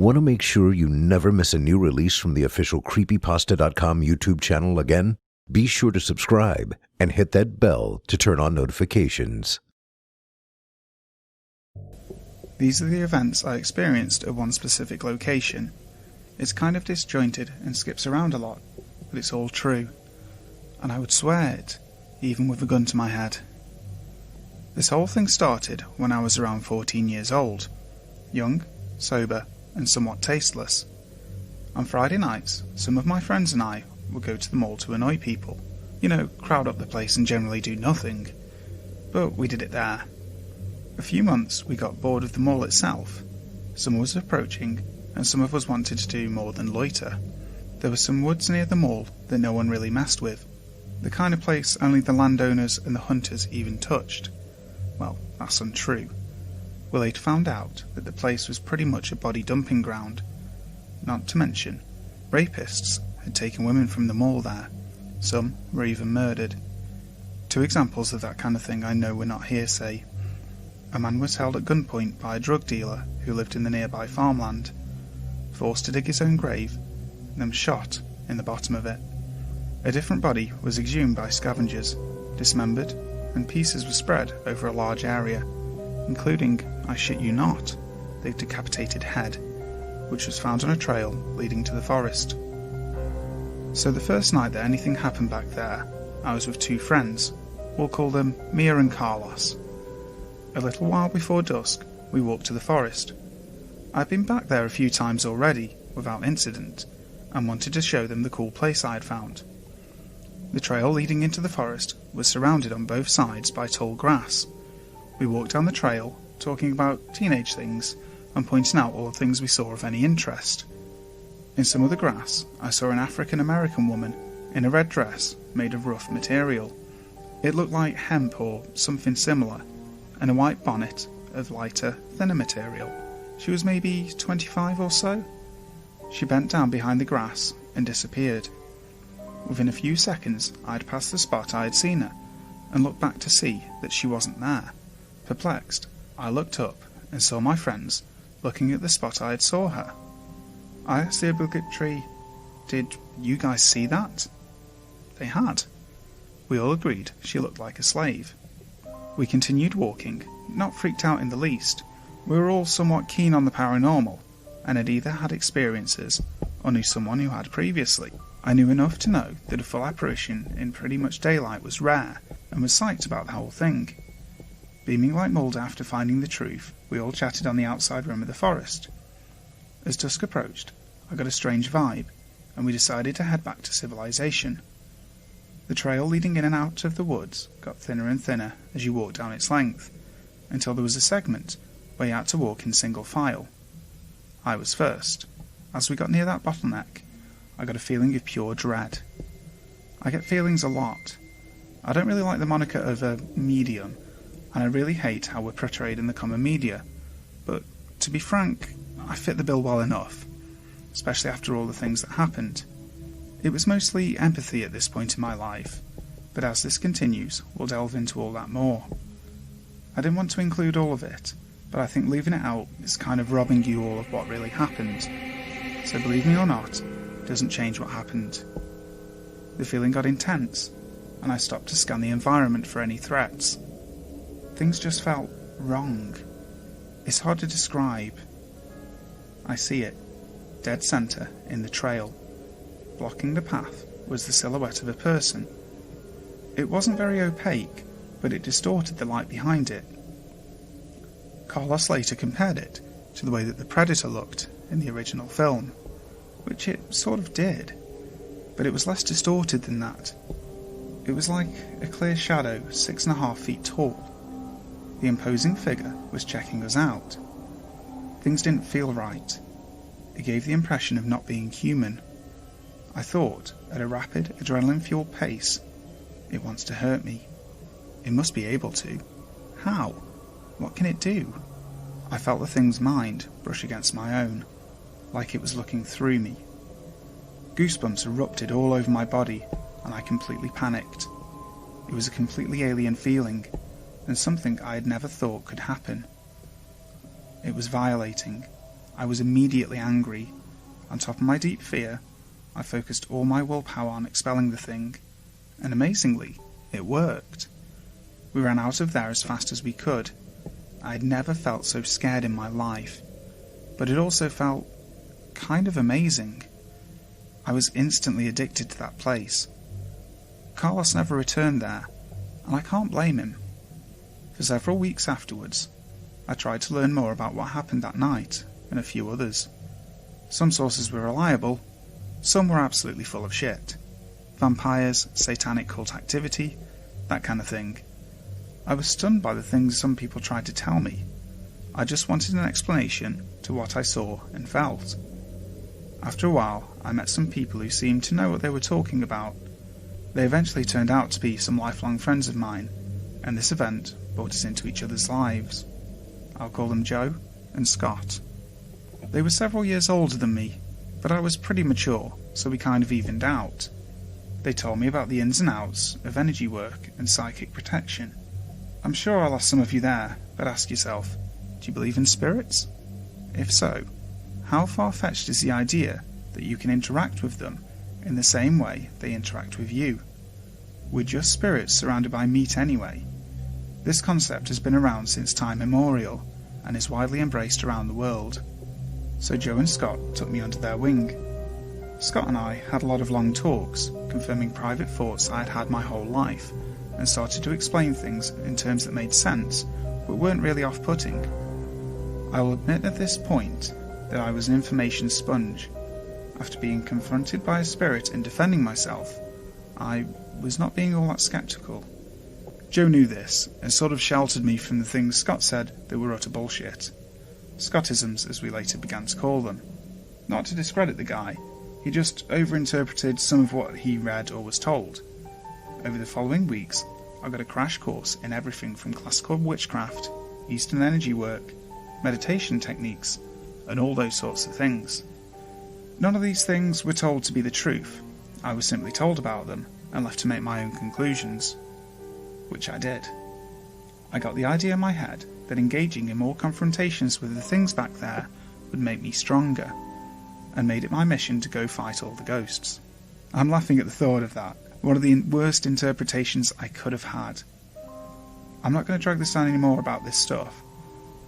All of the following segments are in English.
Want to make sure you never miss a new release from the official Creepypasta.com YouTube channel again? Be sure to subscribe and hit that bell to turn on notifications. These are the events I experienced at one specific location. It's kind of disjointed and skips around a lot, but it's all true. And I would swear it, even with a gun to my head. This whole thing started when I was around 14 years old. Young, sober, and somewhat tasteless. On Friday nights, some of my friends and I would go to the mall to annoy people. You know, crowd up the place and generally do nothing. But we did it there. A few months we got bored of the mall itself. Summer was approaching, and some of us wanted to do more than loiter. There were some woods near the mall that no one really messed with. The kind of place only the landowners and the hunters even touched. Well, that's untrue. We later found out that the place was pretty much a body dumping ground. Not to mention, rapists had taken women from the mall there. Some were even murdered. 2 examples of that kind of thing I know were not hearsay. A man was held at gunpoint by a drug dealer who lived in the nearby farmland, forced to dig his own grave, then shot in the bottom of it. A different body was exhumed by scavengers, dismembered, and pieces were spread over a large area, including, I shit you not, the decapitated head, which was found on a trail leading to the forest. So the first night that anything happened back there, I was with 2 friends. We'll call them Mia and Carlos. A little while before dusk, we walked to the forest. I'd been back there a few times already, without incident, and wanted to show them the cool place I had found. The trail leading into the forest was surrounded on both sides by tall grass. We walked down the trail, talking about teenage things, and pointing out all the things we saw of any interest. In some of the grass, I saw an African-American woman in a red dress made of rough material. It looked like hemp or something similar, and a white bonnet of lighter, thinner material. She was maybe 25 or so. She bent down behind the grass and disappeared. Within a few seconds, I'd passed the spot I had seen her, and looked back to see that she wasn't there. Perplexed, I looked up and saw my friends looking at the spot I had saw her. I asked the obligatory, "Did you guys see that?" They had. We all agreed she looked like a slave. We continued walking, not freaked out in the least. We were all somewhat keen on the paranormal, and had either had experiences or knew someone who had previously. I knew enough to know that a full apparition in pretty much daylight was rare, and was psyched about the whole thing. Beaming like Mulder after finding the truth, we all chatted on the outside rim of the forest. As dusk approached, I got a strange vibe, and we decided to head back to civilization. The trail leading in and out of the woods got thinner and thinner as you walked down its length, until there was a segment where you had to walk in single file. I was first. As we got near that bottleneck, I got a feeling of pure dread. I get feelings a lot. I don't really like the moniker of a medium, and I really hate how we're portrayed in the common media, but to be frank, I fit the bill well enough, especially after all the things that happened. It was mostly empathy at this point in my life, but as this continues, we'll delve into all that more. I didn't want to include all of it, but I think leaving it out is kind of robbing you all of what really happened. So believe me or not, it doesn't change what happened. The feeling got intense, and I stopped to scan the environment for any threats. Things just felt wrong. It's hard to describe. I see it, dead center in the trail. Blocking the path was the silhouette of a person. It wasn't very opaque, but it distorted the light behind it. Carlos later compared it to the way that the Predator looked in the original film, which it sort of did, but it was less distorted than that. It was like a clear shadow 6.5 feet tall. The imposing figure was checking us out. Things didn't feel right. It gave the impression of not being human. I thought, at a rapid, adrenaline-fueled pace, it wants to hurt me. It must be able to. How? What can it do? I felt the thing's mind brush against my own, like it was looking through me. Goosebumps erupted all over my body, and I completely panicked. It was a completely alien feeling, and something I had never thought could happen. It was violating. I was immediately angry. On top of my deep fear, I focused all my willpower on expelling the thing, and amazingly, it worked. We ran out of there as fast as we could. I had never felt so scared in my life, but it also felt kind of amazing. I was instantly addicted to that place. Carlos never returned there, and I can't blame him. For several weeks afterwards, I tried to learn more about what happened that night, and a few others. Some sources were reliable, some were absolutely full of shit. Vampires, satanic cult activity, that kind of thing. I was stunned by the things some people tried to tell me. I just wanted an explanation to what I saw and felt. After a while, I met some people who seemed to know what they were talking about. They eventually turned out to be some lifelong friends of mine, and this event brought us into each other's lives. I'll call them Joe and Scott. They were several years older than me, but I was pretty mature, so we kind of evened out. They told me about the ins and outs of energy work and psychic protection. I'm sure I lost some of you there, but ask yourself, do you believe in spirits? If so, how far-fetched is the idea that you can interact with them in the same way they interact with you? We're just spirits surrounded by meat anyway. This concept has been around since time immemorial and is widely embraced around the world. So Joe and Scott took me under their wing. Scott and I had a lot of long talks, confirming private thoughts I had had my whole life, and started to explain things in terms that made sense, but weren't really off-putting. I will admit at this point that I was an information sponge. After being confronted by a spirit and defending myself, I was not being all that skeptical. Joe knew this, and sort of sheltered me from the things Scott said that were utter bullshit. Scottisms, as we later began to call them. Not to discredit the guy, he just overinterpreted some of what he read or was told. Over the following weeks, I got a crash course in everything from classical witchcraft, Eastern energy work, meditation techniques, and all those sorts of things. None of these things were told to be the truth. I was simply told about them and left to make my own conclusions. Which I did. I got the idea in my head that engaging in more confrontations with the things back there would make me stronger, and made it my mission to go fight all the ghosts. I'm laughing at the thought of that. One of the worst interpretations I could have had. I'm not going to drag this on any more about this stuff,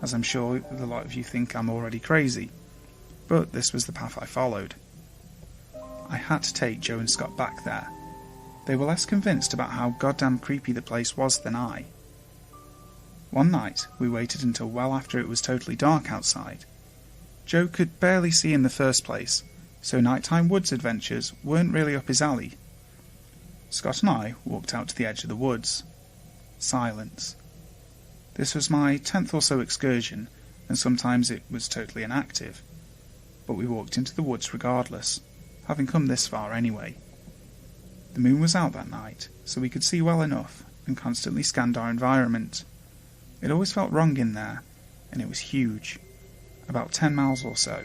as I'm sure a lot of you think I'm already crazy, but this was the path I followed. I had to take Joe and Scott back there. They were less convinced about how goddamn creepy the place was than I. One night, we waited until well after it was totally dark outside. Joe could barely see in the first place, so nighttime woods adventures weren't really up his alley. Scott and I walked out to the edge of the woods. Silence. This was my 10th or so excursion, and sometimes it was totally inactive. But we walked into the woods regardless, having come this far anyway. The moon was out that night, so we could see well enough, and constantly scanned our environment. It always felt wrong in there, and it was huge. About 10 miles or so.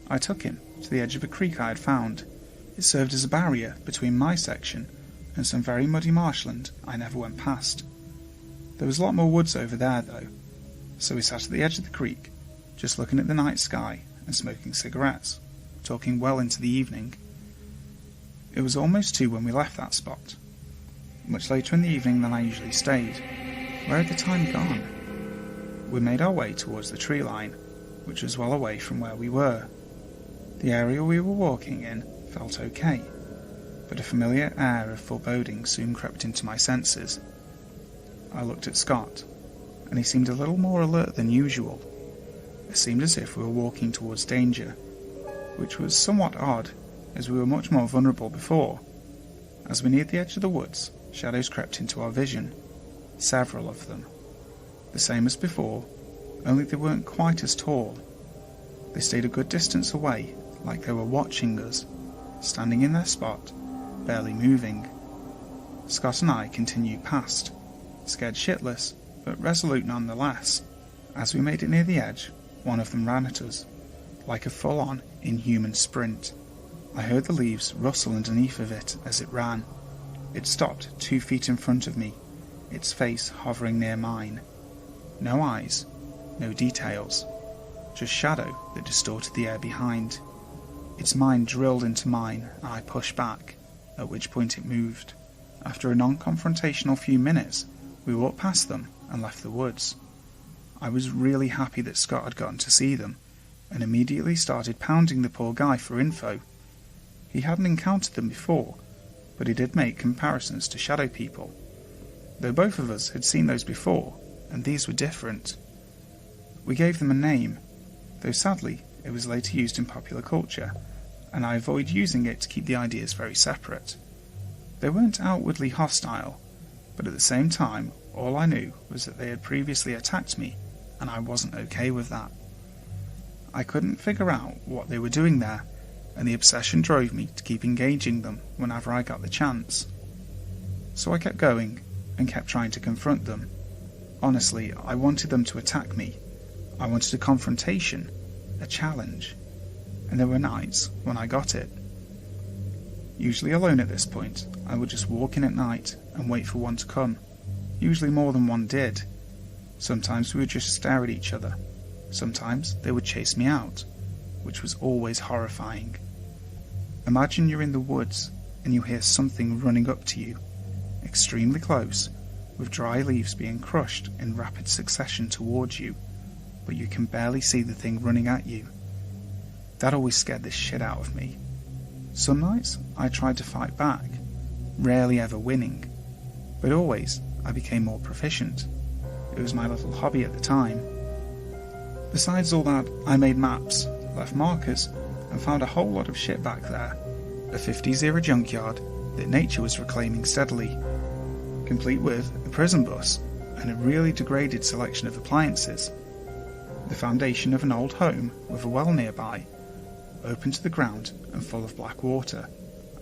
I took him to the edge of a creek I had found. It served as a barrier between my section and some very muddy marshland I never went past. There was a lot more woods over there though, so we sat at the edge of the creek, just looking at the night sky and smoking cigarettes, talking well into the evening. It was almost 2 when we left that spot. Much later in the evening than I usually stayed. Where had the time gone? We made our way towards the tree line, which was well away from where we were. The area we were walking in felt okay, but a familiar air of foreboding soon crept into my senses. I looked at Scott, and he seemed a little more alert than usual. It seemed as if we were walking towards danger, which was somewhat odd, as we were much more vulnerable before. As we neared the edge of the woods, shadows crept into our vision. Several of them. The same as before, only they weren't quite as tall. They stayed a good distance away, like they were watching us, standing in their spot, barely moving. Scott and I continued past, scared shitless, but resolute nonetheless. As we made it near the edge, one of them ran at us, like a full-on, inhuman sprint. I heard the leaves rustle underneath of it as it ran. It stopped 2 feet in front of me, its face hovering near mine. No eyes, no details, just shadow that distorted the air behind. Its mind drilled into mine, and I pushed back, at which point it moved. After a non-confrontational few minutes, we walked past them and left the woods. I was really happy that Scott had gotten to see them, and immediately started pounding the poor guy for info. He hadn't encountered them before, but he did make comparisons to shadow people, though both of us had seen those before, and these were different. We gave them a name, though sadly it was later used in popular culture, and I avoid using it to keep the ideas very separate. They weren't outwardly hostile, but at the same time all I knew was that they had previously attacked me, and I wasn't okay with that. I couldn't figure out what they were doing there, and the obsession drove me to keep engaging them whenever I got the chance. So I kept going, and kept trying to confront them. Honestly, I wanted them to attack me. I wanted a confrontation, a challenge, and there were nights when I got it. Usually alone at this point, I would just walk in at night and wait for one to come. Usually more than one did. Sometimes we would just stare at each other. Sometimes they would chase me out, which was always horrifying. Imagine you're in the woods and you hear something running up to you, extremely close, with dry leaves being crushed in rapid succession towards you, but you can barely see the thing running at you. That always scared the shit out of me. Some nights I tried to fight back, rarely ever winning, but always I became more proficient. It was my little hobby at the time. Besides all that, I made maps, left markers, and found a whole lot of shit back there. A 50s era junkyard that nature was reclaiming steadily, complete with a prison bus and a really degraded selection of appliances. The foundation of an old home with a well nearby, open to the ground and full of black water.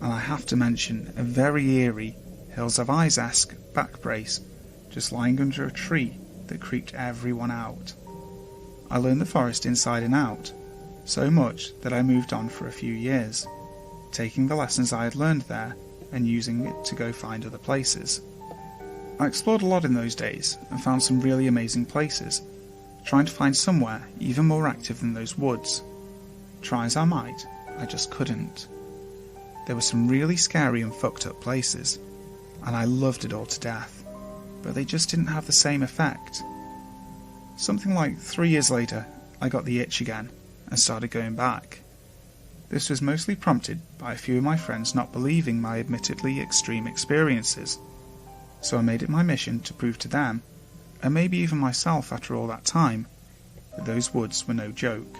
And I have to mention a very eerie Hills Have Eyes-esque back brace just lying under a tree that creeped everyone out. I learned the forest inside and out, so much that I moved on for a few years, taking the lessons I had learned there and using it to go find other places. I explored a lot in those days and found some really amazing places, trying to find somewhere even more active than those woods. Try as I might, I just couldn't. There were some really scary and fucked up places, and I loved it all to death, but they just didn't have the same effect. Something like 3 years later, I got the itch again and started going back. This was mostly prompted by a few of my friends not believing my admittedly extreme experiences, so I made it my mission to prove to them, and maybe even myself after all that time, that those woods were no joke.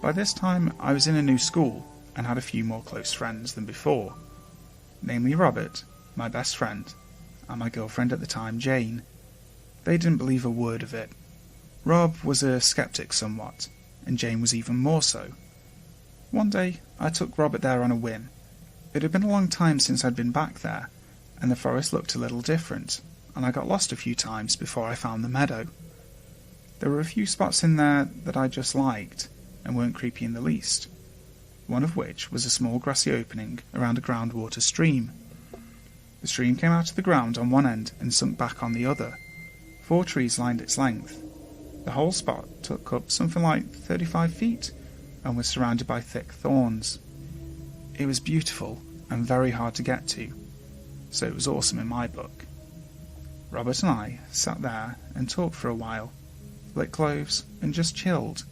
By this time I was in a new school and had a few more close friends than before, namely Robert, my best friend, and my girlfriend at the time, Jane. They didn't believe a word of it. Rob was a skeptic somewhat, and Jane was even more so. One day I took Robert there on a whim. It had been a long time since I'd been back there, and the forest looked a little different, and I got lost a few times before I found the meadow. There were a few spots in there that I just liked, and weren't creepy in the least, one of which was a small grassy opening around a groundwater stream. The stream came out of the ground on one end and sunk back on the other. 4 trees lined its length. The whole spot took up something like 35 feet and was surrounded by thick thorns. It was beautiful and very hard to get to, so it was awesome in my book. Robert and I sat there and talked for a while, lit cloves and just chilled.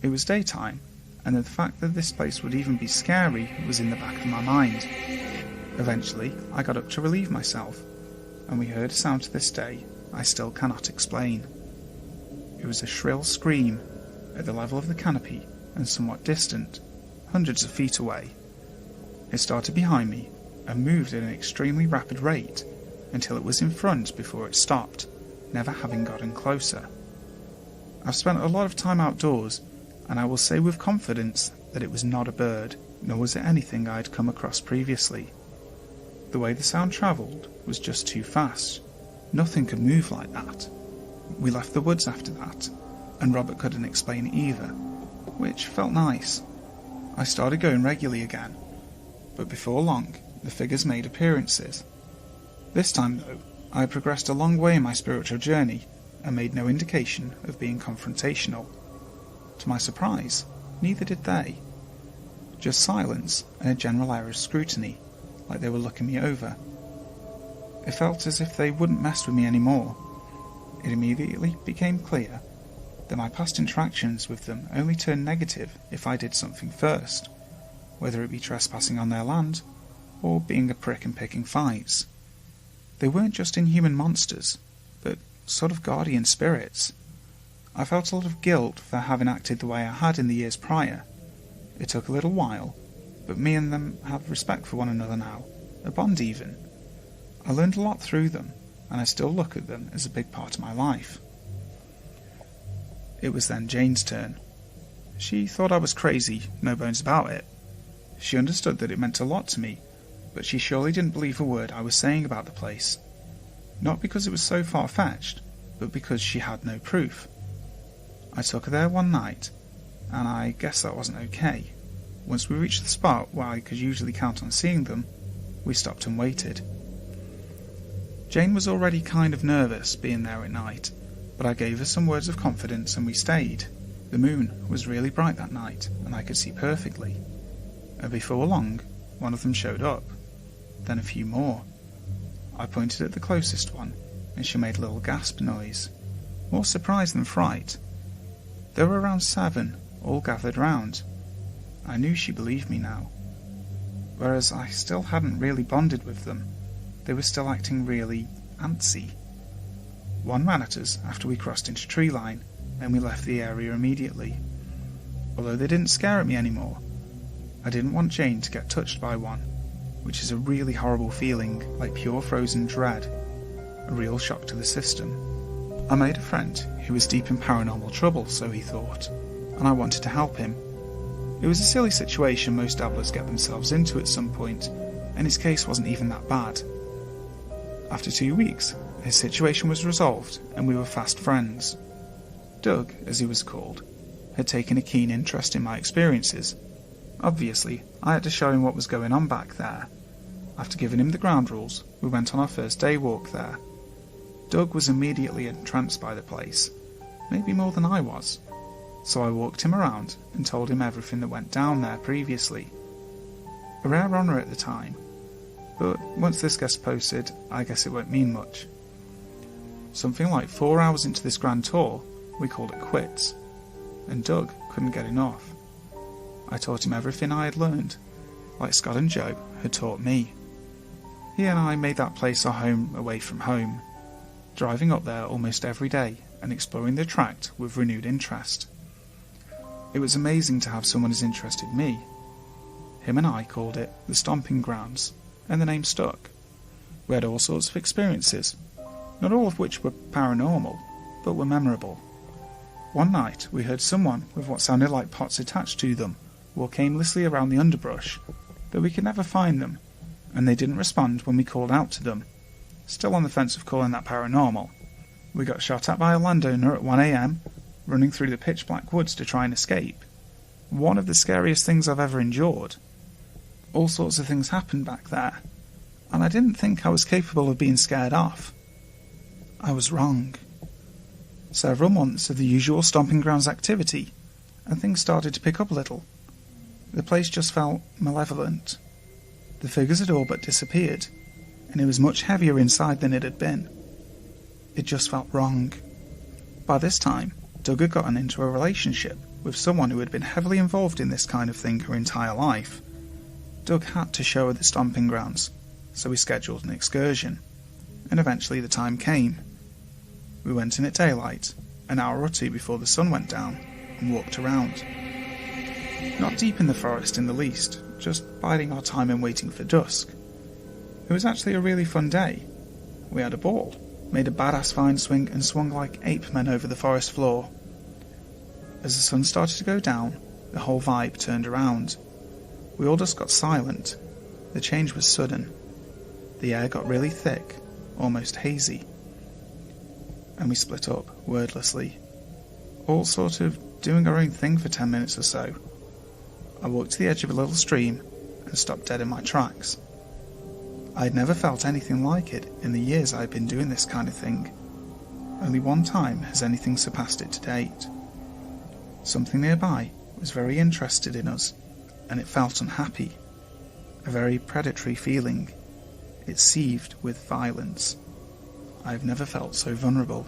It was daytime, and the fact that this place would even be scary was in the back of my mind. Eventually I got up to relieve myself, and we heard a sound to this day I still cannot explain. It was a shrill scream at the level of the canopy and somewhat distant, hundreds of feet away. It started behind me and moved at an extremely rapid rate until it was in front before it stopped, never having gotten closer. I've spent a lot of time outdoors, and I will say with confidence that it was not a bird, nor was it anything I had come across previously. The way the sound travelled was just too fast. Nothing could move like that. We left the woods after that, and Robert couldn't explain either, which felt nice. I started going regularly again, but before long the figures made appearances. This time though, I had progressed a long way in my spiritual journey and made no indication of being confrontational. To my surprise, neither did they. Just silence and a general air of scrutiny, like they were looking me over. It felt as if they wouldn't mess with me anymore. It immediately became clear that my past interactions with them only turned negative if I did something first, whether it be trespassing on their land or being a prick and picking fights. They weren't just inhuman monsters, but sort of guardian spirits. I felt a lot of guilt for having acted the way I had in the years prior. It took a little while, but me and them have respect for one another now, a bond even. I learned a lot through them, and I still look at them as a big part of my life. It was then Jane's turn. She thought I was crazy, no bones about it. She understood that it meant a lot to me, but she surely didn't believe a word I was saying about the place. Not because it was so far-fetched, but because she had no proof. I took her there one night, and I guess that wasn't okay. Once we reached the spot where I could usually count on seeing them, we stopped and waited. Jane was already kind of nervous being there at night, but I gave her some words of confidence and we stayed. The moon was really bright that night, and I could see perfectly. And before long, one of them showed up. Then a few more. I pointed at the closest one, and she made a little gasp noise, more surprise than fright. There were around 7, all gathered round. I knew she believed me now. Whereas I still hadn't really bonded with them, they were still acting really antsy. One ran at us after we crossed into tree line, and we left the area immediately. Although they didn't scare at me anymore, I didn't want Jane to get touched by one, which is a really horrible feeling, like pure frozen dread, a real shock to the system. I made a friend who was deep in paranormal trouble, so he thought, and I wanted to help him. It was a silly situation most dabblers get themselves into at some point, and his case wasn't even that bad. After 2 weeks, his situation was resolved, and we were fast friends. Doug, as he was called, had taken a keen interest in my experiences. Obviously, I had to show him what was going on back there. After giving him the ground rules, we went on our first day walk there. Doug was immediately entranced by the place, maybe more than I was, so I walked him around and told him everything that went down there previously. A rare honour at the time, but once this gets posted, I guess it won't mean much. Something like 4 hours into this grand tour, we called it quits, and Doug couldn't get enough. I taught him everything I had learned, like Scott and Joe had taught me. He and I made that place our home away from home, driving up there almost every day and exploring the tract with renewed interest. It was amazing to have someone as interested in me. Him and I called it the Stomping Grounds, and the name stuck. We had all sorts of experiences, not all of which were paranormal, but were memorable. One night we heard someone with what sounded like pots attached to them walk aimlessly around the underbrush, but we could never find them, and they didn't respond when we called out to them. Still on the fence of calling that paranormal. We got shot at by a landowner at 1 AM, running through the pitch-black woods to try and escape. One of the scariest things I've ever endured. All sorts of things happened back there, and I didn't think I was capable of being scared off. I was wrong. Several months of the usual Stomping Grounds activity, and things started to pick up a little. The place just felt malevolent. The figures had all but disappeared, and it was much heavier inside than it had been. It just felt wrong. By this time, Doug had gotten into a relationship with someone who had been heavily involved in this kind of thing her entire life. Doug had to show her the Stomping Grounds, so we scheduled an excursion, and eventually the time came. We went in at daylight, an hour or two before the sun went down, and walked around. Not deep in the forest in the least, just biding our time and waiting for dusk. It was actually a really fun day. We had a ball, made a badass vine swing and swung like ape men over the forest floor. As the sun started to go down, the whole vibe turned around. We all just got silent. The change was sudden. The air got really thick, almost hazy. And we split up, wordlessly. All sort of doing our own thing for 10 minutes or so. I walked to the edge of a little stream and stopped dead in my tracks. I had never felt anything like it in the years I had been doing this kind of thing. Only one time has anything surpassed it to date. Something nearby was very interested in us, and it felt unhappy. A very predatory feeling. It seethed with violence. I have never felt so vulnerable,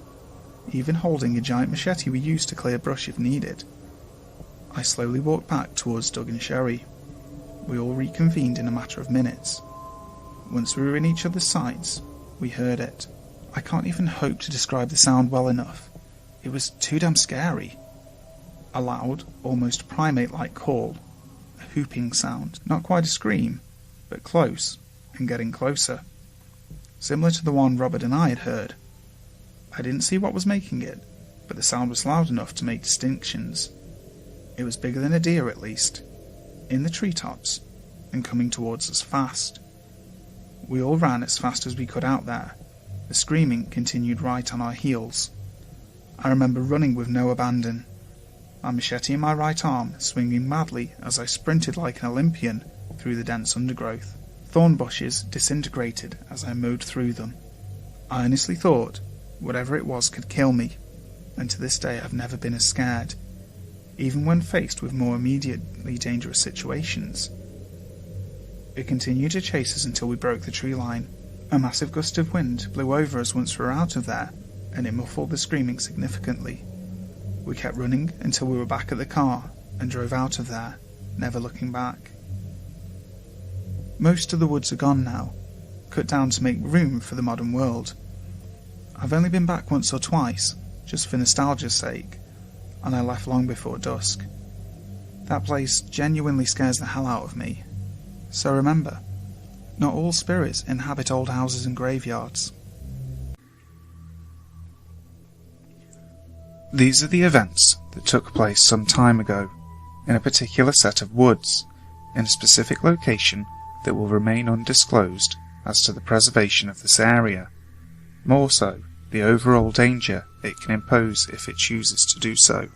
even holding a giant machete we used to clear brush if needed. I slowly walked back towards Doug and Sherry. We all reconvened in a matter of minutes. Once we were in each other's sights, we heard it. I can't even hope to describe the sound well enough. It was too damn scary. A loud, almost primate-like call, a whooping sound, not quite a scream, but close, and getting closer. Similar to the one Robert and I had heard. I didn't see what was making it, but the sound was loud enough to make distinctions. It was bigger than a deer at least, in the treetops, and coming towards us fast. We all ran as fast as we could out there. The screaming continued right on our heels. I remember running with no abandon, my machete in my right arm swinging madly as I sprinted like an Olympian through the dense undergrowth. Thorn bushes disintegrated as I mowed through them. I honestly thought whatever it was could kill me, and to this day I've never been as scared, even when faced with more immediately dangerous situations. It continued to chase us until we broke the tree line. A massive gust of wind blew over us once we were out of there, and it muffled the screaming significantly. We kept running until we were back at the car and drove out of there, never looking back. Most of the woods are gone now, cut down to make room for the modern world. I've only been back once or twice, just for nostalgia's sake, and I left long before dusk. That place genuinely scares the hell out of me. So remember, not all spirits inhabit old houses and graveyards. These are the events that took place some time ago, in a particular set of woods, in a specific location that will remain undisclosed as to the preservation of this area. More so, the overall danger it can impose if it chooses to do so.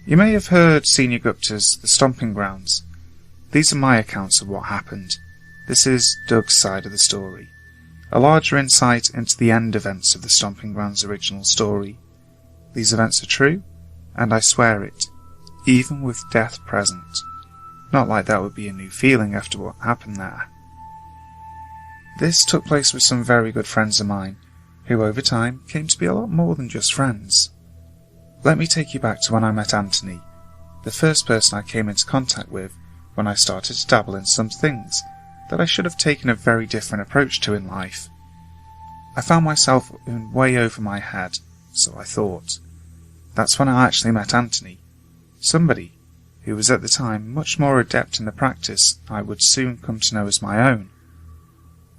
You may have heard Senior Gupta's The Stomping Grounds. These are my accounts of what happened. This is Doug's side of the story. A larger insight into the end events of the Stomping Grounds' original story. These events are true, and I swear it, even with death present. Not like that would be a new feeling after what happened there. This took place with some very good friends of mine, who over time came to be a lot more than just friends. Let me take you back to when I met Anthony, the first person I came into contact with when I started to dabble in some things that I should have taken a very different approach to in life. I found myself in way over my head, so I thought. That's when I actually met Anthony, somebody who was at the time much more adept in the practice I would soon come to know as my own.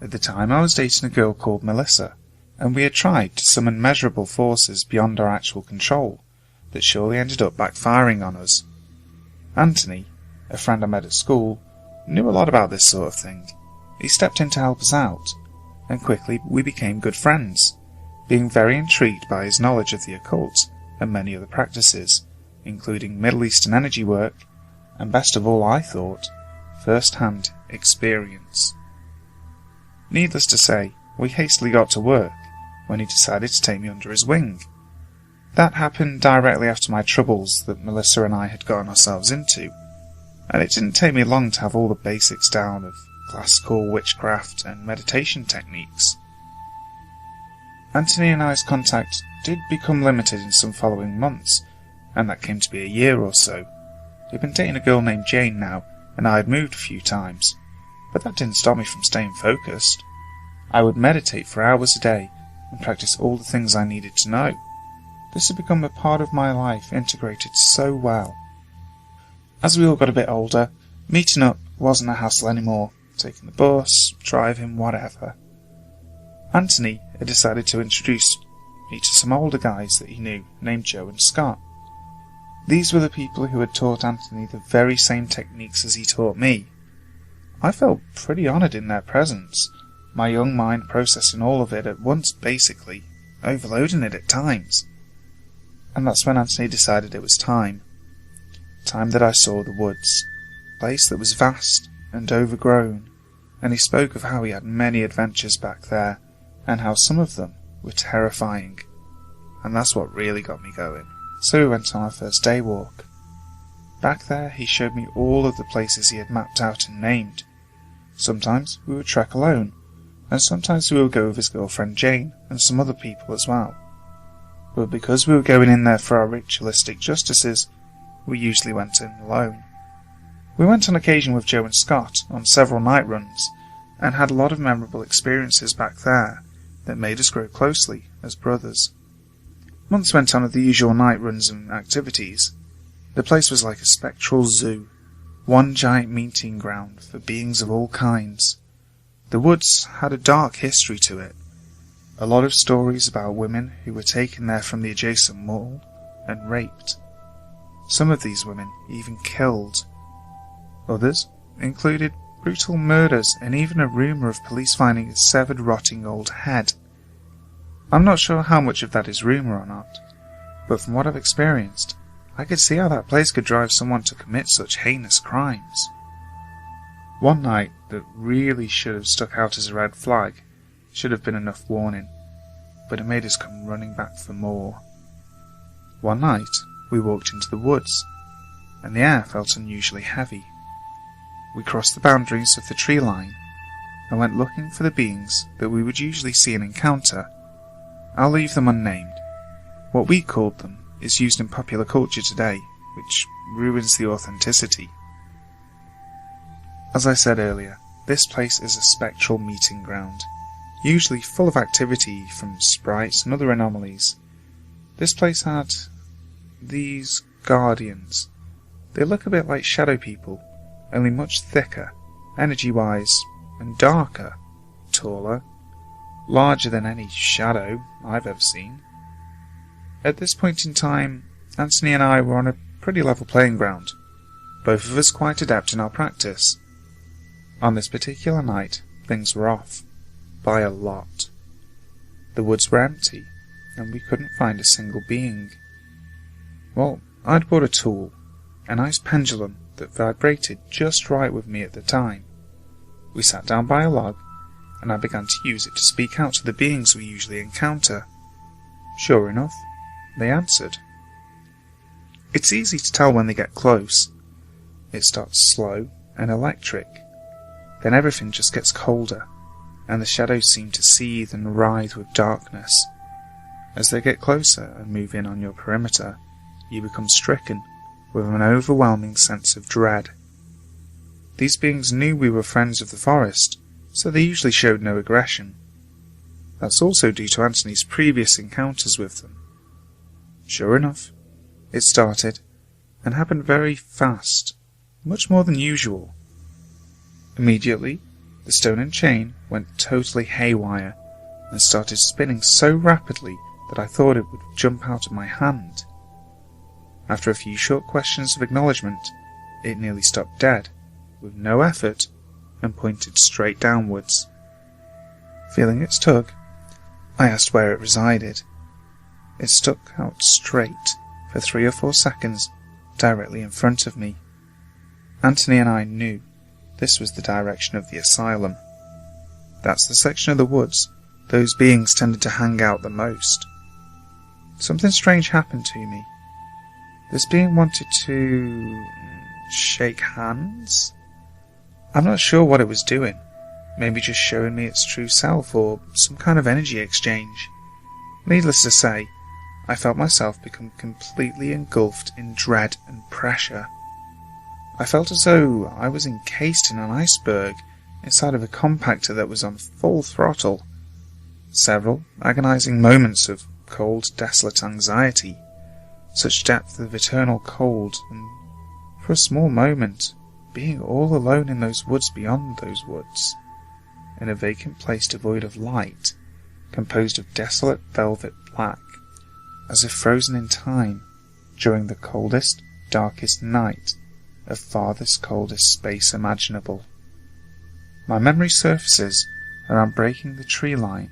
At the time I was dating a girl called Melissa, and we had tried to summon measurable forces beyond our actual control that surely ended up backfiring on us. Anthony, a friend I met at school, knew a lot about this sort of thing. He stepped in to help us out, and quickly we became good friends, being very intrigued by his knowledge of the occult and many other practices, including Middle Eastern energy work, and best of all I thought, first-hand experience. Needless to say, we hastily got to work when he decided to take me under his wing. That happened directly after my troubles that Melissa and I had gotten ourselves into, and it didn't take me long to have all the basics down of classical witchcraft and meditation techniques. Anthony and I's contact did become limited in some following months, and that came to be a year or so. He'd been dating a girl named Jane now, and I had moved a few times, but that didn't stop me from staying focused. I would meditate for hours a day and practice all the things I needed to know. This had become a part of my life integrated so well. As we all got a bit older, meeting up wasn't a hassle anymore, taking the bus, driving, whatever. Anthony had decided to introduce me to some older guys that he knew, named Joe and Scott. These were the people who had taught Anthony the very same techniques as he taught me. I felt pretty honoured in their presence, my young mind processing all of it at once basically, overloading it at times. And that's when Anthony decided it was time. Time that I saw the woods, a place that was vast and overgrown, and he spoke of how he had many adventures back there, and how some of them were terrifying. And that's what really got me going. so we went on our first day walk. Back there he showed me all of the places he had mapped out and named. Sometimes we would trek alone, and sometimes we would go with his girlfriend Jane and some other people as well. But because we were going in there for our ritualistic justices, we usually went in alone. We went on occasion with Joe and Scott on several night runs, and had a lot of memorable experiences back there that made us grow closely as brothers. Months went on of the usual night runs and activities. The place was like a spectral zoo, one giant meeting ground for beings of all kinds. The woods had a dark history to it. A lot of stories about women who were taken there from the adjacent mall and raped. Some of these women even killed. Others included brutal murders and even a rumour of police finding a severed, rotting old head. I'm not sure how much of that is rumour or not, but from what I've experienced, I could see how that place could drive someone to commit such heinous crimes. One night that really should have stuck out as a red flag should have been enough warning, but it made us come running back for more. One night we walked into the woods, and the air felt unusually heavy. We crossed the boundaries of the tree line and went looking for the beings that we would usually see and encounter. I'll leave them unnamed. What we called them is used in popular culture today, which ruins the authenticity. As I said earlier, this place is a spectral meeting ground, usually full of activity from sprites and other anomalies. This place had these guardians. They look a bit like shadow people, only much thicker, energy-wise, and darker, taller, larger than any shadow I've ever seen. At this point in time, Anthony and I were on a pretty level playing ground, both of us quite adept in our practice. On this particular night, things were off, by a lot. The woods were empty, and we couldn't find a single being. Well, I'd bought a tool, a nice pendulum that vibrated just right with me at the time. We sat down by a log, and I began to use it to speak out to the beings we usually encounter. Sure enough, they answered. It's easy to tell when they get close. It starts slow and electric. Then everything just gets colder, and the shadows seem to seethe and writhe with darkness. As they get closer and move in on your perimeter, you become stricken with an overwhelming sense of dread. These beings knew we were friends of the forest, so they usually showed no aggression. That's also due to Anthony's previous encounters with them. Sure enough, it started, and happened very fast, much more than usual. Immediately, the stone and chain went totally haywire, and started spinning so rapidly that I thought it would jump out of my hand. After a few short questions of acknowledgement, it nearly stopped dead, with no effort, and pointed straight downwards. Feeling its tug, I asked where it resided. It stuck out straight for 3 or 4 seconds, directly in front of me. Anthony and I knew this was the direction of the asylum. That's the section of the woods those beings tended to hang out the most. Something strange happened to me. This being wanted to shake hands? I'm not sure what it was doing. Maybe just showing me its true self, or some kind of energy exchange. Needless to say, I felt myself become completely engulfed in dread and pressure. I felt as though I was encased in an iceberg inside of a compactor that was on full throttle. Several agonizing moments of cold, desolate anxiety, such depth of eternal cold, and for a small moment, being all alone in those woods beyond those woods, in a vacant place devoid of light, composed of desolate velvet black, as if frozen in time, during the coldest, darkest night of farthest, coldest space imaginable. My memory surfaces around breaking the tree line,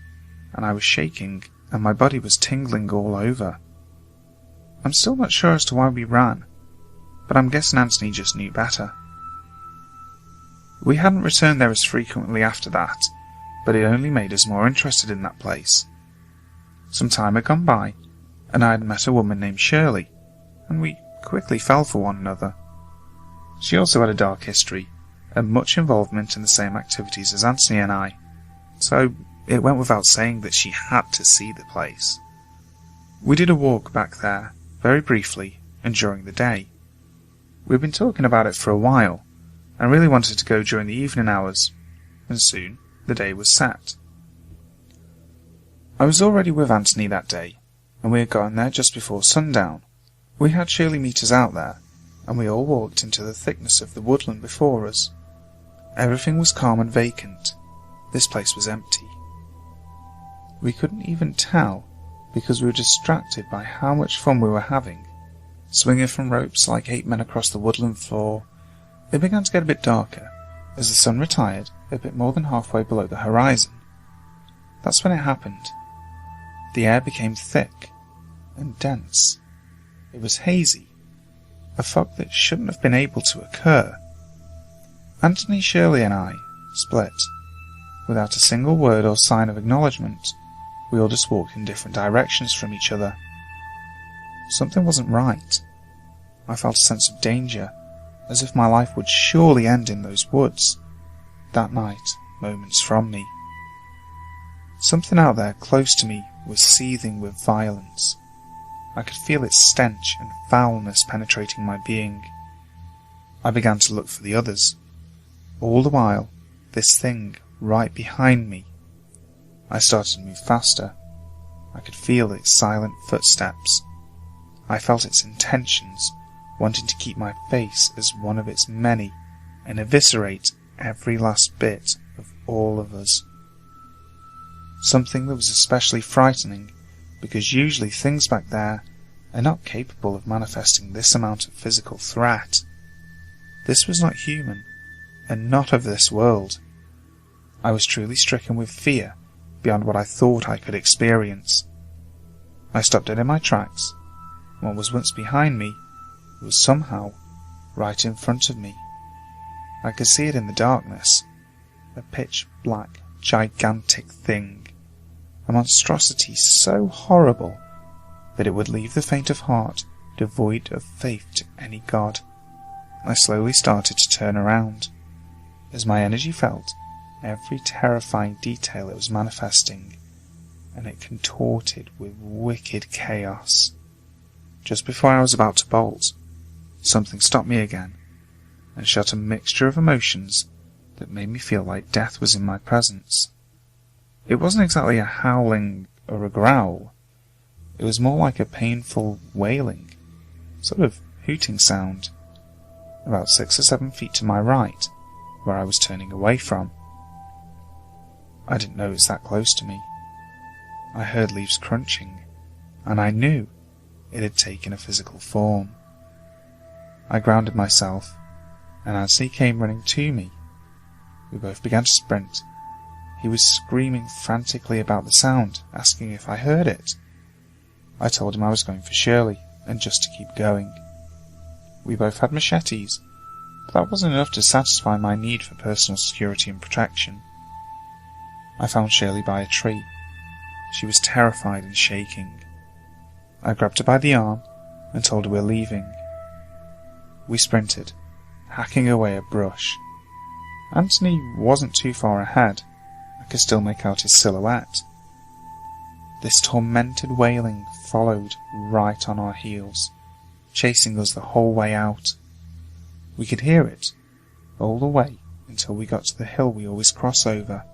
and I was shaking, and my body was tingling all over. I'm still not sure as to why we ran, but I'm guessing Anthony just knew better. We hadn't returned there as frequently after that, but it only made us more interested in that place. Some time had gone by, and I had met a woman named Shirley and we quickly fell for one another. She also had a dark history, and much involvement in the same activities as Anthony and I, so it went without saying that she had to see the place. We did a walk back there, very briefly, and during the day. We'd been talking about it for a while, and really wanted to go during the evening hours, and soon the day was set. I was already with Anthony that day, and we had gotten there just before sundown. We had Shirley meet us out there, and we all walked into the thickness of the woodland before us. Everything was calm and vacant. This place was empty. We couldn't even tell, because we were distracted by how much fun we were having. Swinging from ropes like 8 men across the woodland floor, it began to get a bit darker, as the sun retired a bit more than halfway below the horizon. That's when it happened. The air became thick and dense. It was hazy, a fog that shouldn't have been able to occur. Anthony, Shirley and I split. Without a single word or sign of acknowledgement, we all just walked in different directions from each other. Something wasn't right. I felt a sense of danger, as if my life would surely end in those woods, that night, moments from me. Something out there close to me was seething with violence. I could feel its stench and foulness penetrating my being. I began to look for the others. All the while, this thing right behind me. I started to move faster. I could feel its silent footsteps. I felt its intentions, wanting to keep my face as one of its many and eviscerate every last bit of all of us. Something that was especially frightening, because usually things back there are not capable of manifesting this amount of physical threat. This was not human, and not of this world. I was truly stricken with fear beyond what I thought I could experience. I stopped dead in my tracks. What was once behind me was somehow right in front of me. I could see it in the darkness, a pitch-black, gigantic thing, a monstrosity so horrible that it would leave the faint of heart devoid of faith to any god. I slowly started to turn around, as my energy felt every terrifying detail it was manifesting, and it contorted with wicked chaos. Just before I was about to bolt, something stopped me again, and shot a mixture of emotions that made me feel like death was in my presence. It wasn't exactly a howling or a growl. It was more like a painful wailing, sort of hooting sound, about 6 or 7 feet to my right, where I was turning away from. I didn't know it was that close to me. I heard leaves crunching, and I knew it had taken a physical form. I grounded myself, and as he came running to me, we both began to sprint. He was screaming frantically about the sound, asking if I heard it. I told him I was going for Shirley, and just to keep going. We both had machetes, but that wasn't enough to satisfy my need for personal security and protection. I found Shirley by a tree. She was terrified and shaking. I grabbed her by the arm and told her we're leaving. We sprinted, hacking away at brush. Anthony wasn't too far ahead. I could still make out his silhouette. This tormented wailing followed right on our heels, chasing us the whole way out. We could hear it all the way until we got to the hill we always cross over.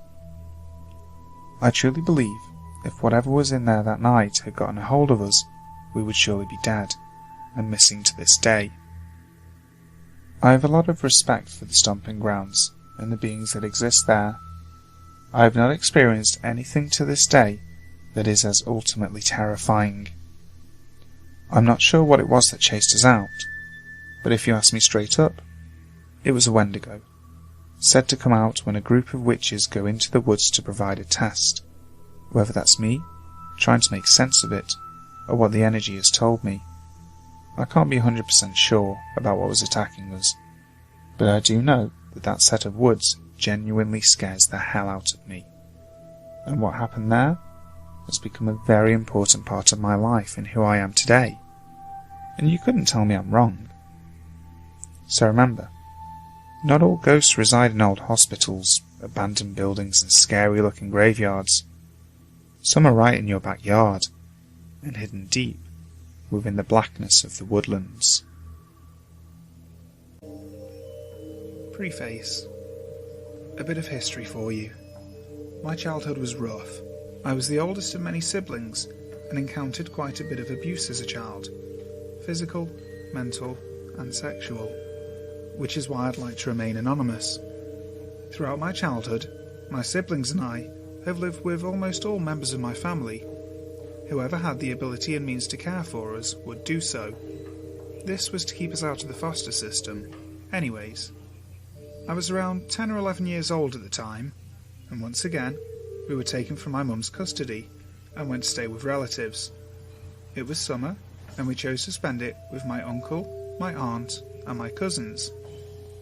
I truly believe if whatever was in there that night had gotten a hold of us, we would surely be dead and missing to this day. I have a lot of respect for the stomping grounds and the beings that exist there. I have not experienced anything to this day that is as ultimately terrifying. I'm not sure what it was that chased us out, but if you ask me straight up, it was a Wendigo, said to come out when a group of witches go into the woods to provide a test. Whether that's me, trying to make sense of it, or what the energy has told me, I can't be 100% sure about what was attacking us, but I do know that that set of woods genuinely scares the hell out of me. And what happened there has become a very important part of my life and who I am today. and you couldn't tell me I'm wrong. So remember, not all ghosts reside in old hospitals, abandoned buildings and scary-looking graveyards. Some are right in your backyard, and hidden deep within the blackness of the woodlands. Preface. A bit of history for you. My childhood was rough. I was the oldest of many siblings and encountered quite a bit of abuse as a child. Physical, mental, and sexual. Which is why I'd like to remain anonymous. Throughout my childhood, my siblings and I have lived with almost all members of my family. Whoever had the ability and means to care for us would do so. This was to keep us out of the foster system. Anyways, I was around 10 or 11 years old at the time, and once again, we were taken from my mum's custody and went to stay with relatives. It was summer, and we chose to spend it with my uncle, my aunt, and my cousins.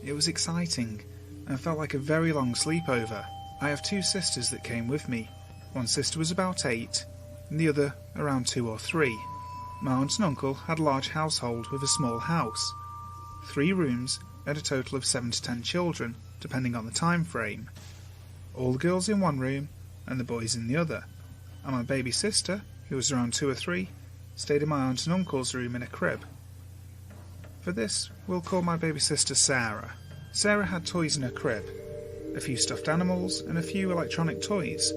It was exciting, and felt like a very long sleepover. I have 2 sisters that came with me. One sister was about 8, and the other around 2 or 3. My aunt and uncle had a large household with a small house. 3 rooms and a total of 7 to 10 children, depending on the time frame. All the girls in one room, and the boys in the other. And my baby sister, who was around 2 or 3, stayed in my aunt and uncle's room in a crib. For this, we'll call my baby sister Sarah. Sarah had toys in her crib, a few stuffed animals and a few electronic toys.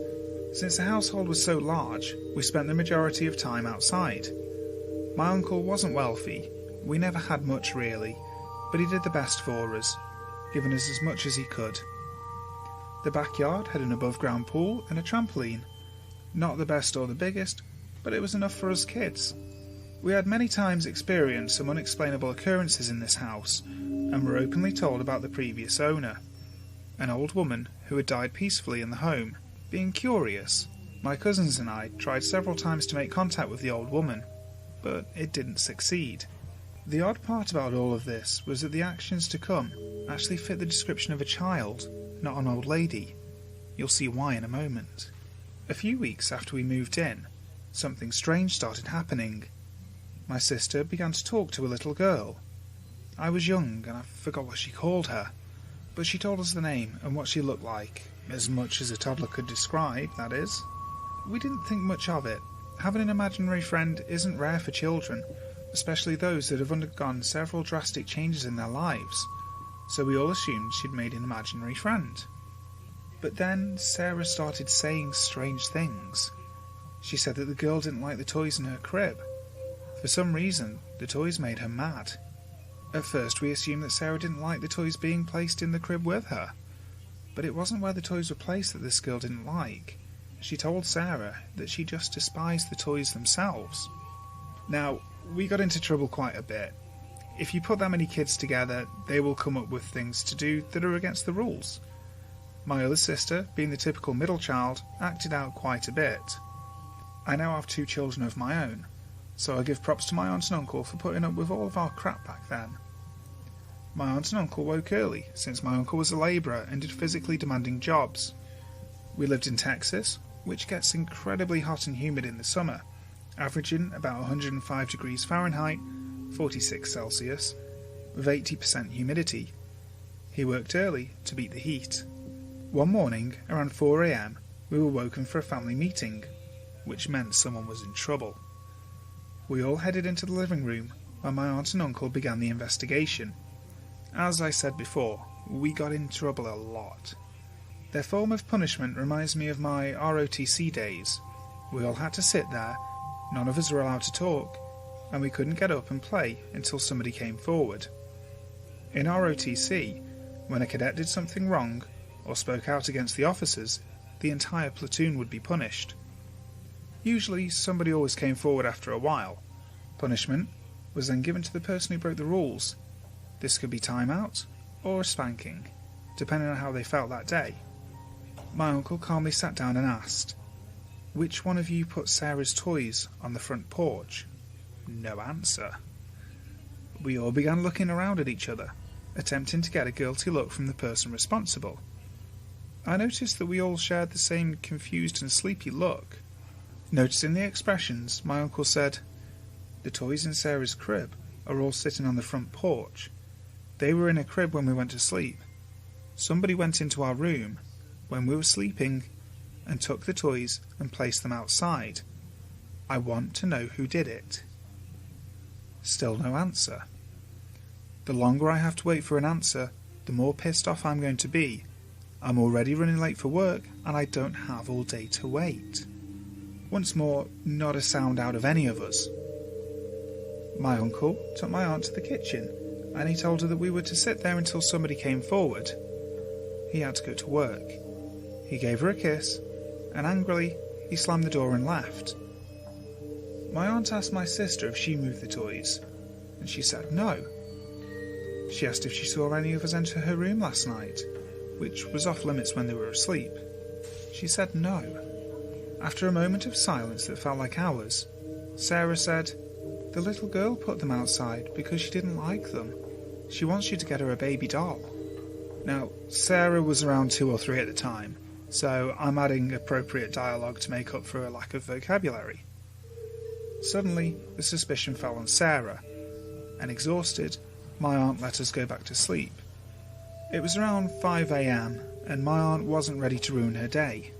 Since the household was so large, we spent the majority of time outside. My uncle wasn't wealthy, we never had much really, but he did the best for us, giving us as much as he could. The backyard had an above-ground pool and a trampoline. Not the best or the biggest, but it was enough for us kids. We had many times experienced some unexplainable occurrences in this house, and were openly told about the previous owner, an old woman who had died peacefully in the home. Being curious, my cousins and I tried several times to make contact with the old woman, but it didn't succeed. The odd part about all of this was that the actions to come actually fit the description of a child, not an old lady. You'll see why in a moment. A few weeks after we moved in, something strange started happening. My sister began to talk to a little girl. I was young and I forgot what she called her, but she told us the name and what she looked like, as much as a toddler could describe, that is. We didn't think much of it. Having an imaginary friend isn't rare for children, especially those that have undergone several drastic changes in their lives, so we all assumed she'd made an imaginary friend. But then Sarah started saying strange things. She said that the girl didn't like the toys in her crib. For some reason, the toys made her mad. At first we assumed that Sarah didn't like the toys being placed in the crib with her, but it wasn't where the toys were placed that this girl didn't like. She told Sarah that she just despised the toys themselves. Now, we got into trouble quite a bit. If you put that many kids together, they will come up with things to do that are against the rules. My other sister, being the typical middle child, acted out quite a bit. I now have 2 children of my own, so I give props to my aunt and uncle for putting up with all of our crap back then. My aunt and uncle woke early, since my uncle was a labourer and did physically demanding jobs. We lived in Texas, which gets incredibly hot and humid in the summer, averaging about 105 degrees Fahrenheit, 46 Celsius, with 80% humidity. He worked early to beat the heat. One morning, around 4 AM, we were woken for a family meeting, which meant someone was in trouble. We all headed into the living room, where my aunt and uncle began the investigation. As I said before, we got in trouble a lot. Their form of punishment reminds me of my ROTC days. We all had to sit there, none of us were allowed to talk, and we couldn't get up and play until somebody came forward. In ROTC, when a cadet did something wrong, or spoke out against the officers, the entire platoon would be punished. Usually, somebody always came forward after a while. Punishment was then given to the person who broke the rules. This could be timeout, or a spanking, depending on how they felt that day. My uncle calmly sat down and asked, "Which one of you put Sarah's toys on the front porch?" No answer. We all began looking around at each other, attempting to get a guilty look from the person responsible. I noticed that we all shared the same confused and sleepy look. Noticing the expressions, my uncle said, "The toys in Sarah's crib are all sitting on the front porch. They were in a crib when we went to sleep. Somebody went into our room when we were sleeping and took the toys and placed them outside. I want to know who did it." Still no answer. The longer I have to wait for an answer, the more pissed off I'm going to be. I'm already running late for work and I don't have all day to wait. Once more, not a sound out of any of us. My uncle took my aunt to the kitchen and he told her that we were to sit there until somebody came forward. He had to go to work. He gave her a kiss and angrily he slammed the door and left. My aunt asked my sister if she moved the toys and she said no. She asked if she saw any of us enter her room last night, which was off limits when they were asleep. She said no. After a moment of silence that felt like hours, Sarah said, "The little girl put them outside because she didn't like them. She wants you to get her a baby doll." Now, Sarah was around 2 or 3 at the time, so I'm adding appropriate dialogue to make up for a lack of vocabulary. Suddenly, the suspicion fell on Sarah, and exhausted, my aunt let us go back to sleep. It was around 5 a.m, and my aunt wasn't ready to ruin her day.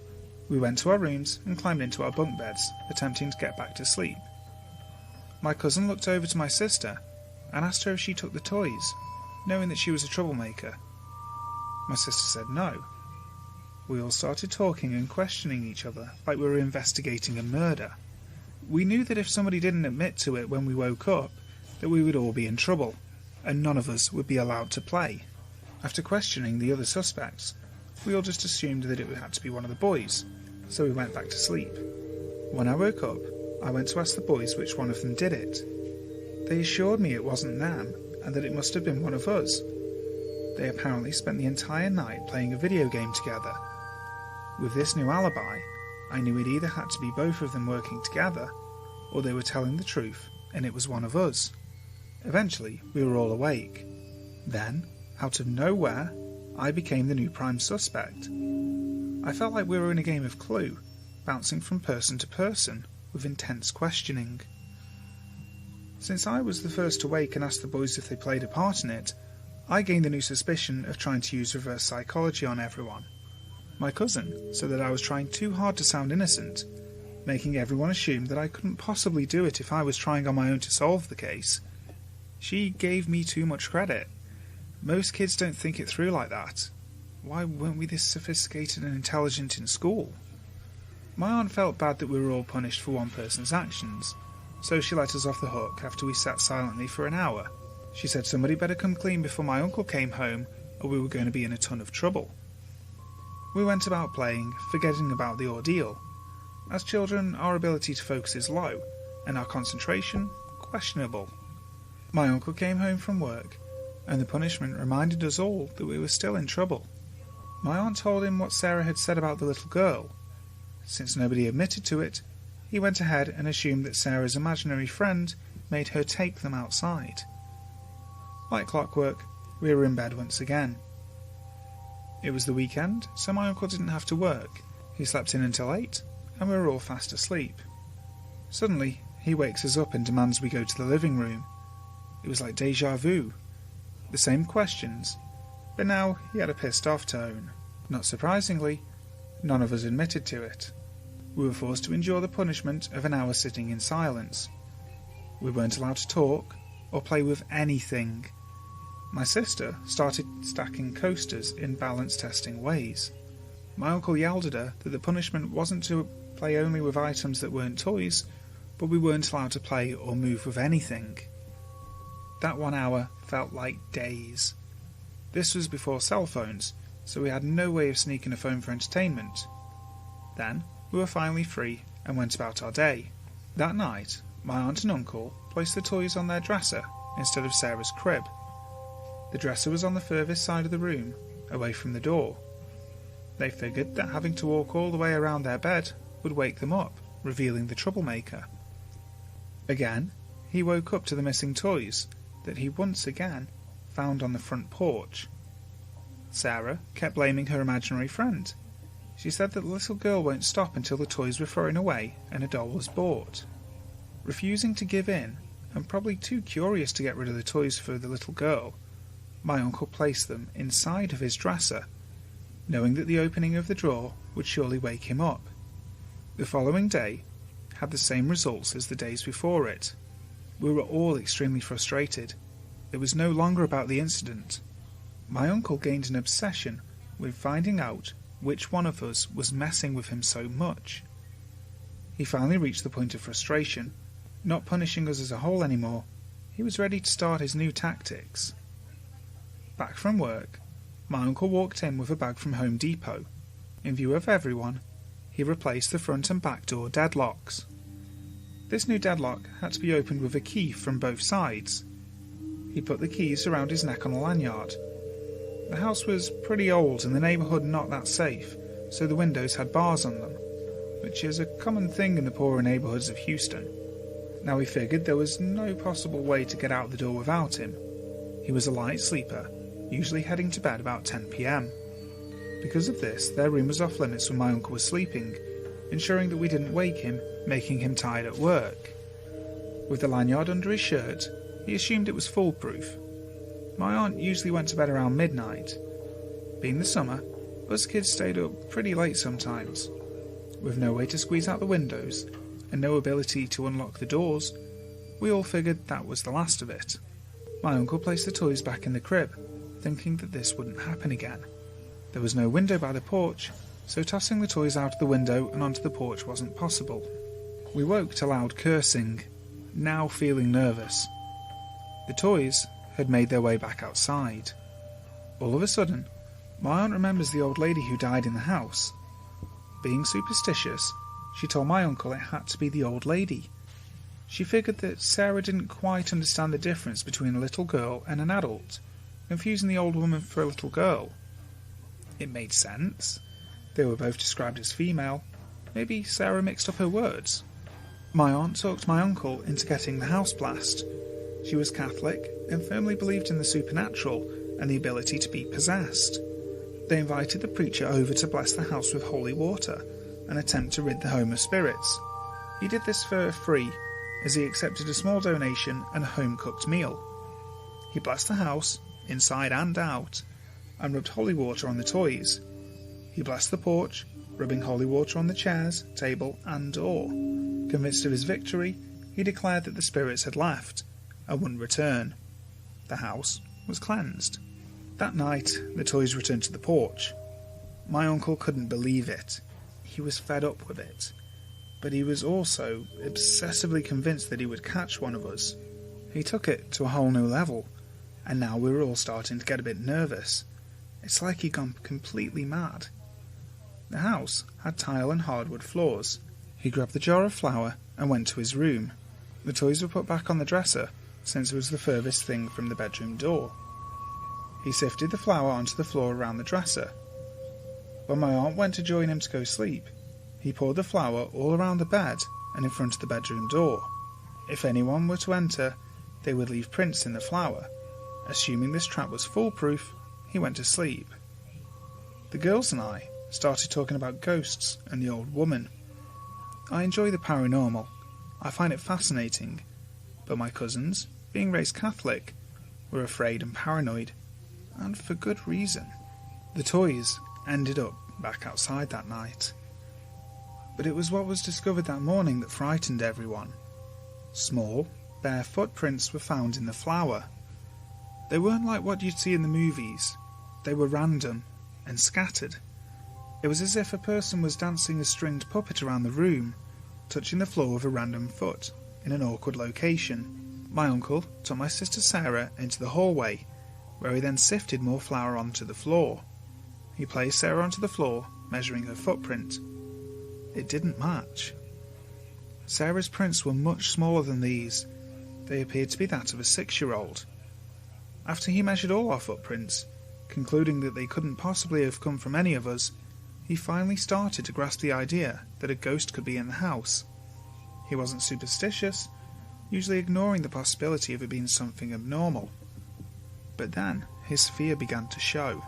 We went to our rooms and climbed into our bunk beds, attempting to get back to sleep. My cousin looked over to my sister and asked her if she took the toys, knowing that she was a troublemaker. My sister said no. We all started talking and questioning each other like we were investigating a murder. We knew that if somebody didn't admit to it when we woke up, that we would all be in trouble, and none of us would be allowed to play. After questioning the other suspects, we all just assumed that it had to be one of the boys, so we went back to sleep. When I woke up, I went to ask the boys which one of them did it. They assured me it wasn't them, and that it must have been one of us. They apparently spent the entire night playing a video game together. With this new alibi, I knew it either had to be both of them working together, or they were telling the truth, and it was one of us. Eventually, we were all awake. Then, out of nowhere, I became the new prime suspect. I felt like we were in a game of Clue, bouncing from person to person, with intense questioning. Since I was the first to wake and ask the boys if they played a part in it, I gained the new suspicion of trying to use reverse psychology on everyone. My cousin said that I was trying too hard to sound innocent, making everyone assume that I couldn't possibly do it if I was trying on my own to solve the case. She gave me too much credit. Most kids don't think it through like that. Why weren't we this sophisticated and intelligent in school? My aunt felt bad that we were all punished for one person's actions, so she let us off the hook after we sat silently for an hour. She said somebody better come clean before my uncle came home, or we were going to be in a ton of trouble. We went about playing, forgetting about the ordeal. As children, our ability to focus is low, and our concentration questionable. My uncle came home from work, and the punishment reminded us all that we were still in trouble. My aunt told him what Sarah had said about the little girl. Since nobody admitted to it, he went ahead and assumed that Sarah's imaginary friend made her take them outside. Like clockwork, we were in bed once again. It was the weekend, so my uncle didn't have to work. He slept in until 8, and we were all fast asleep. Suddenly, he wakes us up and demands we go to the living room. It was like déjà vu. The same questions, but now he had a pissed off tone. Not surprisingly, none of us admitted to it. We were forced to endure the punishment of an hour sitting in silence. We weren't allowed to talk or play with anything. My sister started stacking coasters in balance testing ways. My uncle yelled at her that the punishment wasn't to play only with items that weren't toys, but we weren't allowed to play or move with anything. That 1 hour felt like days. This was before cell phones, so we had no way of sneaking a phone for entertainment. Then we were finally free and went about our day. That night, my aunt and uncle placed the toys on their dresser instead of Sarah's crib. The dresser was on the furthest side of the room, away from the door. They figured that having to walk all the way around their bed would wake them up, revealing the troublemaker. Again, he woke up to the missing toys that he once again found on the front porch. Sarah kept blaming her imaginary friend. She said that the little girl won't stop until the toys were thrown away and a doll was bought. Refusing to give in and probably too curious to get rid of the toys for the little girl, my uncle placed them inside of his dresser, knowing that the opening of the drawer would surely wake him up. The following day had the same results as the days before it. We were all extremely frustrated. It was no longer about the incident. My uncle gained an obsession with finding out which one of us was messing with him so much. He finally reached the point of frustration. Not punishing us as a whole anymore, he was ready to start his new tactics. Back from work, my uncle walked in with a bag from Home Depot. In view of everyone, he replaced the front and back door deadlocks. This new deadlock had to be opened with a key from both sides. He put the keys around his neck on a lanyard. The house was pretty old and the neighbourhood not that safe, so the windows had bars on them, which is a common thing in the poorer neighbourhoods of Houston. Now he figured there was no possible way to get out the door without him. He was a light sleeper, usually heading to bed about 10 p.m. Because of this, their room was off limits when my uncle was sleeping, ensuring that we didn't wake him, making him tired at work. With the lanyard under his shirt, he assumed it was foolproof. My aunt usually went to bed around midnight. Being the summer, us kids stayed up pretty late sometimes. With no way to squeeze out the windows, and no ability to unlock the doors, we all figured that was the last of it. My uncle placed the toys back in the crib, thinking that this wouldn't happen again. There was no window by the porch, so tossing the toys out of the window and onto the porch wasn't possible. We woke to loud cursing, now feeling nervous. The toys had made their way back outside. All of a sudden, my aunt remembers the old lady who died in the house. Being superstitious, she told my uncle it had to be the old lady. She figured that Sarah didn't quite understand the difference between a little girl and an adult, confusing the old woman for a little girl. It made sense. They were both described as female. Maybe Sarah mixed up her words. My aunt talked my uncle into getting the house blessed. She was Catholic and firmly believed in the supernatural and the ability to be possessed. They invited the preacher over to bless the house with holy water and attempt to rid the home of spirits. He did this for free, as he accepted a small donation and a home-cooked meal. He blessed the house, inside and out, and rubbed holy water on the toys. He blessed the porch, rubbing holy water on the chairs, table and door. Convinced of his victory, he declared that the spirits had left and wouldn't return. The house was cleansed. That night, the toys returned to the porch. My uncle couldn't believe it. He was fed up with it. But he was also obsessively convinced that he would catch one of us. He took it to a whole new level, and now we were all starting to get a bit nervous. It's like he'd gone completely mad. The house had tile and hardwood floors. He grabbed the jar of flour and went to his room. The toys were put back on the dresser, since it was the furthest thing from the bedroom door. He sifted the flour onto the floor around the dresser. When my aunt went to join him to go sleep, he poured the flour all around the bed and in front of the bedroom door. If anyone were to enter, they would leave prints in the flour. Assuming this trap was foolproof, he went to sleep. The girls and I started talking about ghosts and the old woman. I enjoy the paranormal. I find it fascinating. But my cousins, being raised Catholic, were afraid and paranoid, and for good reason. The toys ended up back outside that night. But it was what was discovered that morning that frightened everyone. Small, bare footprints were found in the flour. They weren't like what you'd see in the movies. They were random and scattered. It was as if a person was dancing a stringed puppet around the room, touching the floor with a random foot, in an awkward location. My uncle took my sister Sarah into the hallway, where he then sifted more flour onto the floor. He placed Sarah onto the floor, measuring her footprint. It didn't match. Sarah's prints were much smaller than these. They appeared to be that of a 6-year-old. After he measured all our footprints, concluding that they couldn't possibly have come from any of us, he finally started to grasp the idea that a ghost could be in the house. He wasn't superstitious, usually ignoring the possibility of it being something abnormal. But then his fear began to show.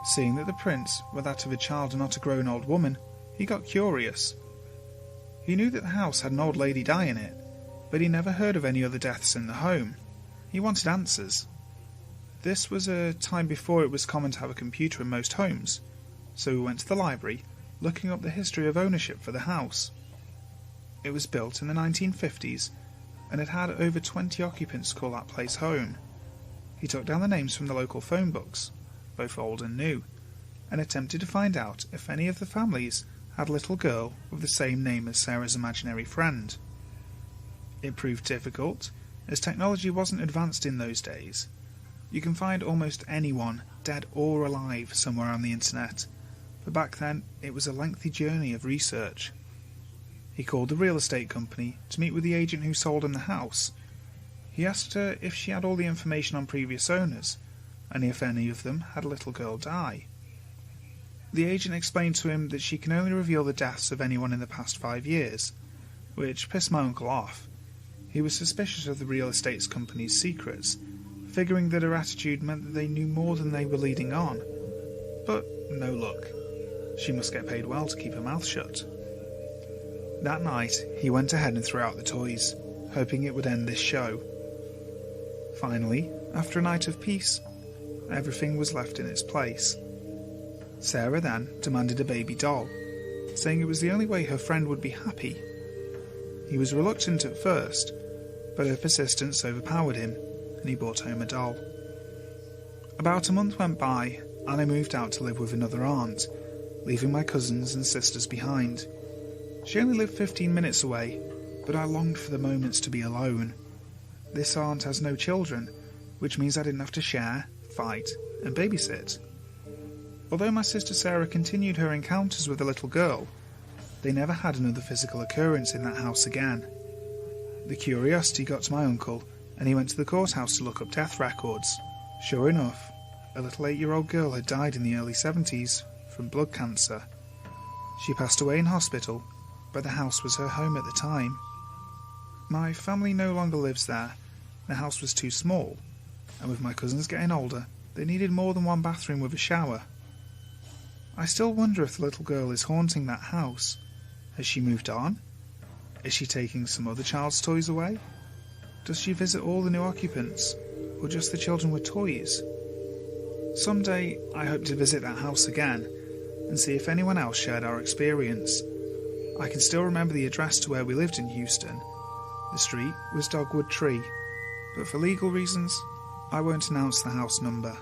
Seeing that the prints were that of a child and not a grown old woman, he got curious. He knew that the house had an old lady die in it. but he never heard of any other deaths in the home. He wanted answers. This was a time before it was common to have a computer in most homes, so we went to the library, looking up the history of ownership for the house. It was built in the 1950s, and it had over 20 occupants call that place home. He took down the names from the local phone books, both old and new, and attempted to find out if any of the families had a little girl with the same name as Sarah's imaginary friend. It proved difficult, as technology wasn't advanced in those days. You can find almost anyone, dead or alive, somewhere on the internet, but back then it was a lengthy journey of research. He called the real estate company to meet with the agent who sold him the house. He asked her if she had all the information on previous owners, and if any of them had a little girl die. The agent explained to him that she can only reveal the deaths of anyone in the past 5 years, which pissed my uncle off. He was suspicious of the real estate company's secrets, figuring that her attitude meant that they knew more than they were leading on. But no luck. She must get paid well to keep her mouth shut. That night, he went ahead and threw out the toys, hoping it would end this show. Finally, after a night of peace, everything was left in its place. Sarah then demanded a baby doll, saying it was the only way her friend would be happy. He was reluctant at first, but her persistence overpowered him, and he brought home a doll. About a month went by, and I moved out to live with another aunt, leaving my cousins and sisters behind. She only lived 15 minutes away, but I longed for the moments to be alone. This aunt has no children, which means I didn't have to share, fight, and babysit. Although my sister Sarah continued her encounters with the little girl, they never had another physical occurrence in that house again. The curiosity got to my uncle, and he went to the courthouse to look up death records. Sure enough, a little 8-year-old girl had died in the early 70s from blood cancer. She passed away in hospital, but the house was her home at the time. My family no longer lives there. The house was too small, and with my cousins getting older, they needed more than one bathroom with a shower. I still wonder if the little girl is haunting that house. Has she moved on? Is she taking some other child's toys away? Does she visit all the new occupants, or just the children with toys? Someday I hope to visit that house again, and see if anyone else shared our experience. I can still remember the address to where we lived in Houston. The street was Dogwood Tree, but for legal reasons, I won't announce the house number.